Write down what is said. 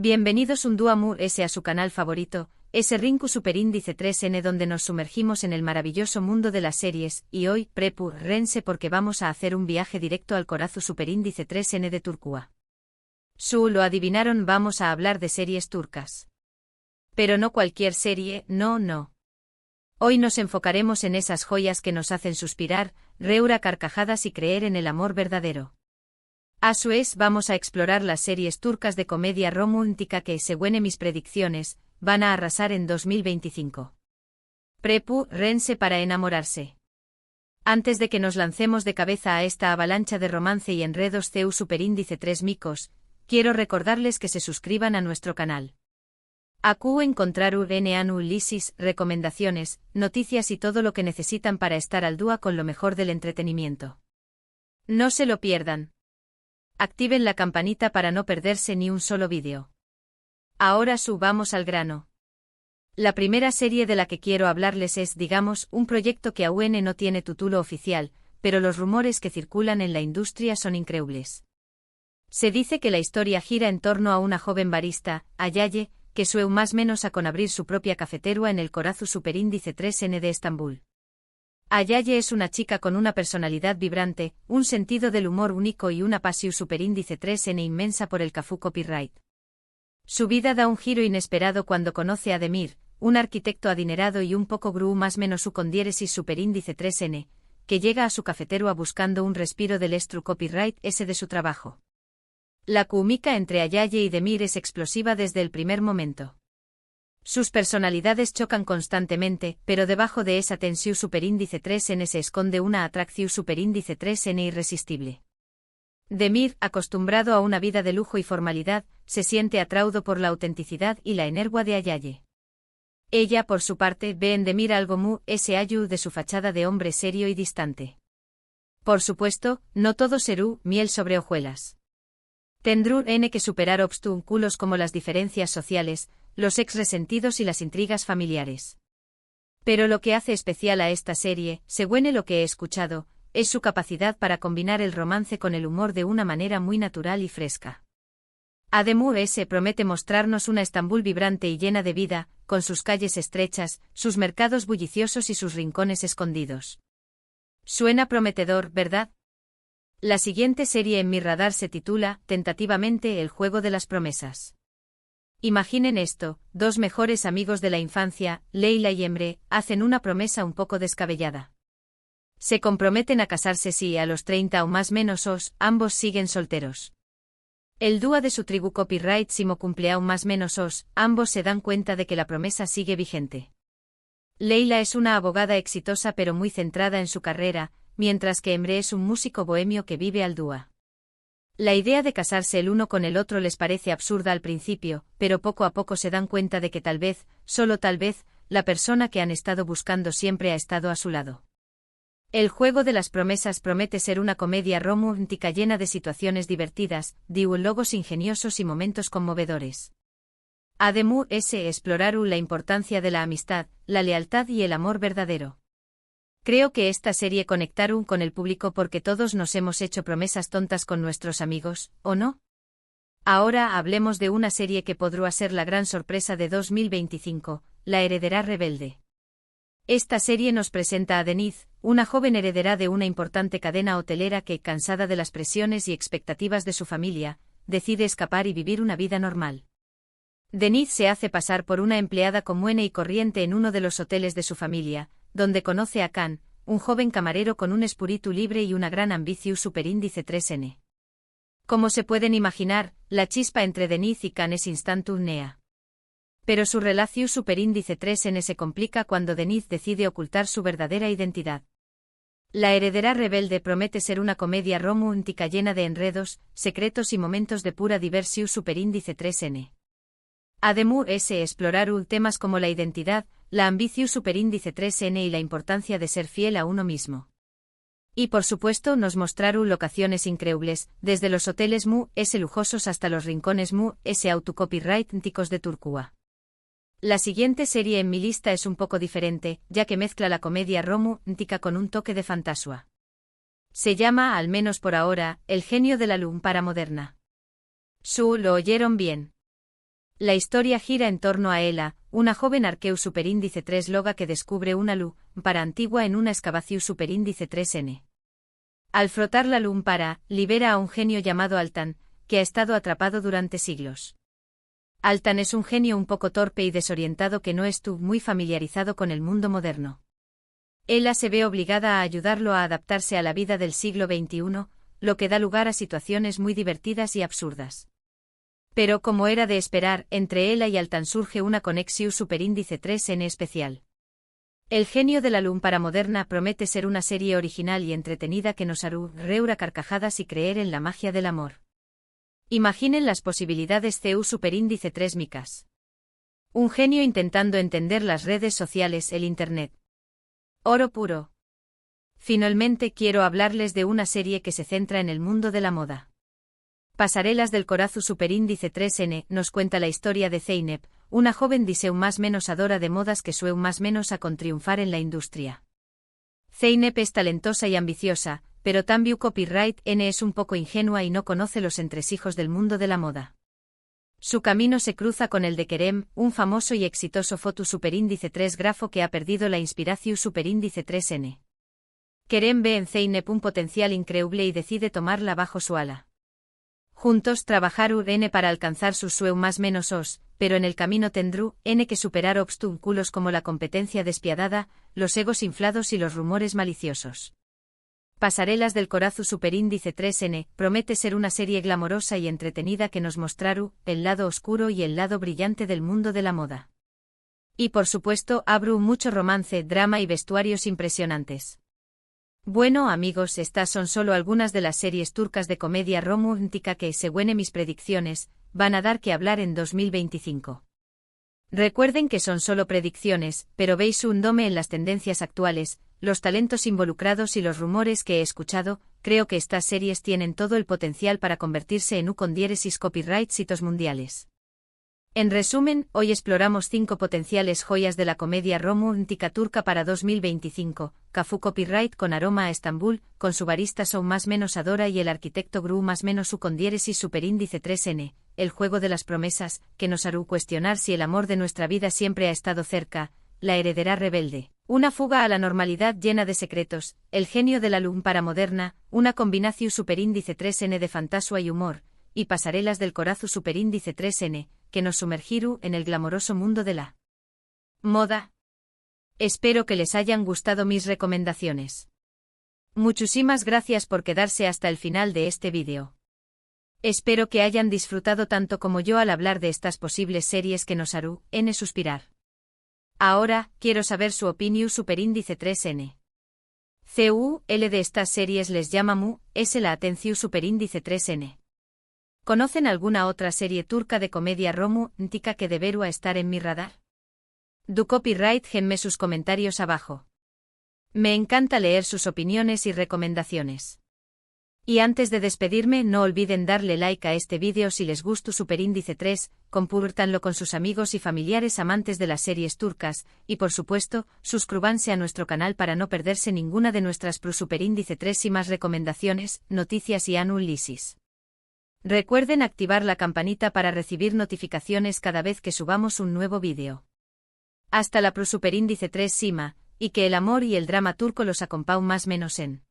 Bienvenidos un día más a su canal favorito, Rinku Superíndice 3N, donde nos sumergimos en el maravilloso mundo de las series, y hoy, prepárense porque vamos a hacer un viaje directo al corazón Superíndice 3N de Turquía. Lo adivinaron, vamos a hablar de series turcas. Pero no cualquier serie, no. Hoy nos enfocaremos en esas joyas que nos hacen suspirar, reír a carcajadas y creer en el amor verdadero. A su vez, vamos a explorar las series turcas de comedia romántica que, según mis predicciones, van a arrasar en 2025. Prepárense para enamorarse. Antes de que nos lancemos de cabeza a esta avalancha de romance y enredos CU Superíndice 3 micos, quiero recordarles que se suscriban a nuestro canal. Aquí encontrarán análisis, recomendaciones, noticias y todo lo que necesitan para estar al día con lo mejor del entretenimiento. No se lo pierdan. Activen la campanita para no perderse ni un solo vídeo. Ahora subamos al grano. La primera serie de la que quiero hablarles es, digamos, un proyecto que aún no tiene título oficial, pero los rumores que circulan en la industria son increíbles. Se dice que la historia gira en torno a una joven barista, Ayaye, que sueña más o menos con abrir su propia cafetería en el corazón Superíndice 3N de Estambul. Ayaye es una chica con una personalidad vibrante, un sentido del humor único y una pasión Superíndice 3N inmensa por el café copyright. Su vida da un giro inesperado cuando conoce a Demir, un arquitecto adinerado y un poco gurú más menos su con diéresis Superíndice 3N, que llega a su cafetería buscando un respiro del estru copyright ese de su trabajo. La química entre Ayaye y Demir es explosiva desde el primer momento. Sus personalidades chocan constantemente, pero debajo de esa tensión Superíndice 3N se esconde una atracción Superíndice 3N irresistible. Demir, acostumbrado a una vida de lujo y formalidad, se siente atraído por la autenticidad y la energía de Ayaye. Ella, por su parte, ve en Demir algo muy ayu de su fachada de hombre serio y distante. Por supuesto, no todo será miel sobre hojuelas. Tendrán que superar obstáculos como las diferencias sociales, los ex resentidos y las intrigas familiares. Pero lo que hace especial a esta serie, según lo que he escuchado, es su capacidad para combinar el romance con el humor de una manera muy natural y fresca. Además, promete mostrarnos una Estambul vibrante y llena de vida, con sus calles estrechas, sus mercados bulliciosos y sus rincones escondidos. Suena prometedor, ¿verdad? La siguiente serie en mi radar se titula, tentativamente, El juego de las promesas. Imaginen esto, dos mejores amigos de la infancia, Leila y Emre, hacen una promesa un poco descabellada. Se comprometen a casarse si a los 30 o más menos ambos siguen solteros. El dúo de su tribu copyright simo cumple aún más menos ambos se dan cuenta de que la promesa sigue vigente. Leila es una abogada exitosa pero muy centrada en su carrera, mientras que Emre es un músico bohemio que vive al dúo. La idea de casarse el uno con el otro les parece absurda al principio, pero poco a poco se dan cuenta de que tal vez, solo tal vez, la persona que han estado buscando siempre ha estado a su lado. El juego de las promesas promete ser una comedia romántica llena de situaciones divertidas, diálogos ingeniosos y momentos conmovedores. Además, explorar la importancia de la amistad, la lealtad y el amor verdadero. Creo que esta serie conectaron con el público porque todos nos hemos hecho promesas tontas con nuestros amigos, ¿o no? Ahora hablemos de una serie que podrá ser la gran sorpresa de 2025, La heredera rebelde. Esta serie nos presenta a Denise, una joven heredera de una importante cadena hotelera que, cansada de las presiones y expectativas de su familia, decide escapar y vivir una vida normal. Denise se hace pasar por una empleada común y corriente en uno de los hoteles de su familia, donde conoce a Khan, un joven camarero con un espíritu libre y una gran ambición Superíndice 3N. Como se pueden imaginar, la chispa entre Denise y Khan es instantánea. Pero su relación Superíndice 3N se complica cuando Denise decide ocultar su verdadera identidad. La heredera rebelde promete ser una comedia romántica llena de enredos, secretos y momentos de pura diversión Superíndice 3N. Además, explorar temas como la identidad, la ambición Superíndice 3N y la importancia de ser fiel a uno mismo. Y por supuesto nos mostraron locaciones increíbles, desde los hoteles lujosos hasta los rincones autocopyrightísticos de Turquía. La siguiente serie en mi lista es un poco diferente, ya que mezcla la comedia romántica con un toque de fantasía. Se llama, al menos por ahora, El genio de la lámpara moderna. Lo oyeron bien. La historia gira en torno a Ela, una joven Arceus superíndice 3 loga que descubre una lámpara antigua en una excavación superíndice 3N. Al frotar la lámpara, libera a un genio llamado Altan, que ha estado atrapado durante siglos. Altan es un genio un poco torpe y desorientado que no estuvo muy familiarizado con el mundo moderno. Ela se ve obligada a ayudarlo a adaptarse a la vida del siglo XXI, lo que da lugar a situaciones muy divertidas y absurdas. Pero como era de esperar, entre Ela y Altan surge una conexión superíndice 3N especial. El genio de la lámpara moderna promete ser una serie original y entretenida que nos hará reír a carcajadas y creer en la magia del amor. Imaginen las posibilidades CU superíndice 3 micas. Un genio intentando entender las redes sociales, el Internet. Oro puro. Finalmente quiero hablarles de una serie que se centra en el mundo de la moda. Pasarelas del Corazu superíndice 3N nos cuenta la historia de Zeynep, una joven diseu más menos adora de modas que sueu más menos a con triunfar en la industria. Zeynep es talentosa y ambiciosa, pero también copyright N es un poco ingenua y no conoce los entresijos del mundo de la moda. Su camino se cruza con el de Kerem, un famoso y exitoso foto superíndice 3 grafo que ha perdido la inspiración superíndice 3N. Kerem ve en Zeynep un potencial increíble y decide tomarla bajo su ala. Juntos trabajaron N para alcanzar sus sueños más menos os, pero en el camino tendrú N que superar obstáculos como la competencia despiadada, los egos inflados y los rumores maliciosos. Pasarelas del Corazu superíndice 3N promete ser una serie glamorosa y entretenida que nos mostrará el lado oscuro y el lado brillante del mundo de la moda. Y por supuesto, habrá mucho romance, drama y vestuarios impresionantes. Bueno amigos, estas son solo algunas de las series turcas de comedia romántica que, según mis predicciones, van a dar que hablar en 2025. Recuerden que son solo predicciones, pero veis un dome en las tendencias actuales, los talentos involucrados y los rumores que he escuchado, creo que estas series tienen todo el potencial para convertirse en con diéresis copyright hitos mundiales. En resumen, hoy exploramos 5 potenciales joyas de la comedia romántica turca para 2025, Cafu Copyright con aroma a Estambul, con su barista Show más menos adora y el arquitecto Gru más menos su con diéresis superíndice 3N, el juego de las promesas, que nos hará cuestionar si el amor de nuestra vida siempre ha estado cerca, la heredera rebelde, una fuga a la normalidad llena de secretos, el genio de la lámpara moderna, una combinación superíndice 3N de fantasía y humor, y pasarelas del Corazu superíndice 3N, que nos sumergirán en el glamoroso mundo de la moda. Espero que les hayan gustado mis recomendaciones. Muchísimas gracias por quedarse hasta el final de este vídeo. Espero que hayan disfrutado tanto como yo al hablar de estas posibles series que nos harán suspirar. Ahora, quiero saber su opinión superíndice 3N. CUL de estas series les llama es la atención superíndice 3N. ¿Conocen alguna otra serie turca de comedia romántica que debería estar en mi radar? Du copyright genme sus comentarios abajo. Me encanta leer sus opiniones y recomendaciones. Y antes de despedirme, no olviden darle like a este vídeo si les gusta superíndice 3, compártanlo con sus amigos y familiares amantes de las series turcas, y por supuesto, suscríbanse a nuestro canal para no perderse ninguna de nuestras superíndice 3 y más recomendaciones, noticias y análisis. Recuerden activar la campanita para recibir notificaciones cada vez que subamos un nuevo vídeo. Hasta la superíndice 3 Sima, y que el amor y el drama turco los acompañen más menos en